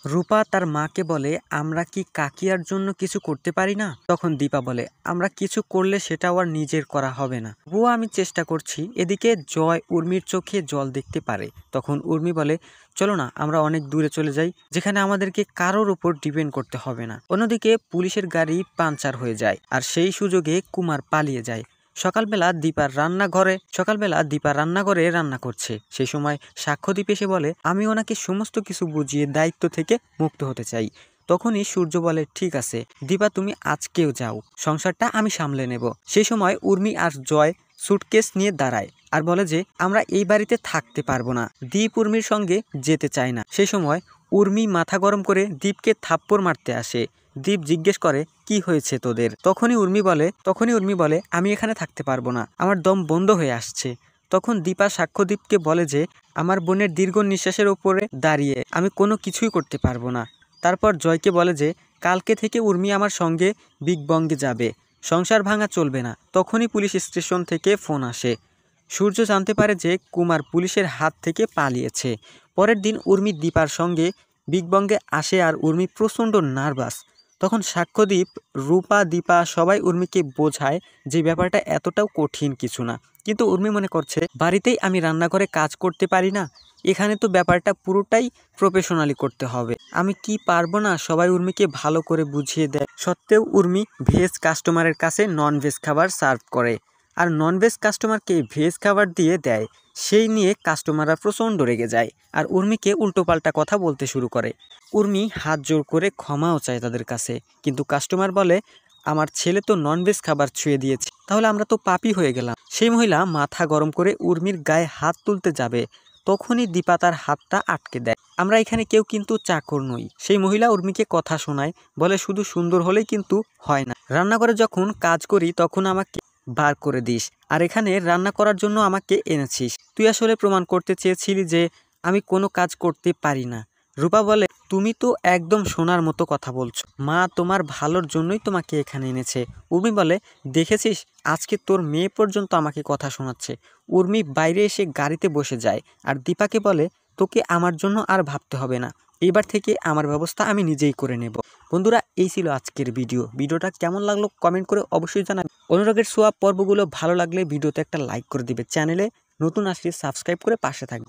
রূপা তার মাকে বলে, আমরা কি কাকিয়ার জন্য কিছু করতে পারি না? তখন দীপা বলে, আমরা কিছু করলে সেটাও আর নিজের করা হবে না, তবুও আমি চেষ্টা করছি। এদিকে জয় উর্মির চোখে জল দেখতে পারে। তখন উর্মি বলে, চলো না, আমরা অনেক দূরে চলে যাই, যেখানে আমাদেরকে কারোর উপর ডিপেন্ড করতে হবে না। অন্যদিকে পুলিশের গাড়ি পাঞ্চার হয়ে যায়, আর সেই সুযোগে কুমার পালিয়ে যায়। সকালবেলা দীপা রান্নাঘরে রান্না করছে। সেই সময় সাক্ষ্যদীপ এসে বলে, আমি ওনাকে সমস্ত কিছু বুঝিয়ে দায়িত্ব থেকে মুক্ত হতে চাই। তখনই সূর্য বলে, ঠিক আছে দীপা, তুমি আজকেও যাও, সংসারটা আমি সামলে নেব। সেই সময় উর্মি আর জয় সুটকেস নিয়ে দাঁড়ায় আর বলে যে, আমরা এই বাড়িতে থাকতে পারবো না। দীপ উর্মির সঙ্গে যেতে চায় না। সেই সময় উর্মি মাথা গরম করে দীপকে থাপ্পড় মারতে আসে। দীপ জিজ্ঞেস করে, কি হয়েছে তোদের? তখনই উর্মি বলে, আমি এখানে থাকতে পারবো না, আমার দম বন্ধ হয়ে আসছে। তখন দীপা সাক্ষ্যদীপকে বলে যে, আমার বোনের দীর্ঘ নিঃশ্বাসের উপরে দাঁড়িয়ে আমি কোনো কিছুই করতে পারবো না। তারপর জয়কে বলে যে, কালকে থেকে উর্মি আমার সঙ্গে বিগ বঙ্গে যাবে, সংসার ভাঙা চলবে না। তখনই পুলিশ স্টেশন থেকে ফোন আসে। সূর্য জানতে পারে যে কুমার পুলিশের হাত থেকে পালিয়েছে। পরের দিন উর্মি দীপার সঙ্গে বিগ বঙ্গে আসে, আর উর্মি প্রচণ্ড নার্ভাস। তখন সাক্ষ্যদীপ, রূপা, দীপা সবাই উর্মিকে বোঝায় যে ব্যাপারটা এতটাও কঠিন কিছু না। কিন্তু উর্মি মনে করছে, বাড়িতেই আমি রান্নাঘরে কাজ করতে পারি না, এখানে তো ব্যাপারটা পুরোটাই প্রফেশনালি করতে হবে, আমি কি পারবো না? সবাই উর্মিকে ভালো করে বুঝিয়ে দেয়। সত্ত্বেও উর্মি ভেজ কাস্টমারের কাছে নন ভেজ খাবার সার্ভ করে, আর নন ভেজ কাস্টমারকে ভেজ খাবার দিয়ে দেয়। সেই নিয়ে কাস্টমাররা প্রচণ্ড রেগে যায়, আর উর্মিকে উল্টোপাল্টা কথা বলতে শুরু করে। উর্মি হাত জোর করে ক্ষমাও চায় তাদের কাছে, কিন্তু কাস্টমার বলে, আমার ছেলে তো ননভেজ খাবার ছুঁয়ে দিয়েছে, তাহলে আমরা তো পাপী হয়ে গেলাম। সেই মহিলা মাথা গরম করে উর্মির গায়ে হাত তুলতে যাবে, তখনই দীপা তার হাতটা আটকে দেয়। আমরা এখানে কেউ কিন্তু চাকর নই। সেই মহিলা উর্মিকে কথা শোনায়, বলে, শুধু সুন্দর হলেই কিন্তু হয় না, রান্নাঘরে যখন কাজ করি তখন আমাকে বার করে দিস, আর এখানে রান্না করার জন্য আমাকে এনেছিস। তুই আসলে প্রমাণ করতে চেয়েছিলি যে আমি কোনো কাজ করতে পারি না। রূপা বলে, তুমি তো একদম সোনার মতো কথা বলছো, মা তোমার ভালোর জন্যই তোমাকে এখানে এনেছে। উর্মি বলে, দেখেছিস, আজকে তোর মেয়ে পর্যন্ত আমাকে কথা শোনাচ্ছে। উর্মি বাইরে এসে গাড়িতে বসে যায়, আর দীপাকে বলে, তোকে আমার জন্য আর ভাবতে হবে না, এবার থেকে আমার ব্যবস্থা আমি নিজেই করে নেব। বন্ধুরা, এই ছিল আজকের ভিডিওটা কেমন লাগলো কমেন্ট করে অবশ্যই জানাবে। অনুরাগের সোয়াব পর্বগুলো ভালো লাগলে ভিডিওতে একটা লাইক করে দিবে, চ্যানেলে নতুন আসলে সাবস্ক্রাইব করে পাশে থাকবে।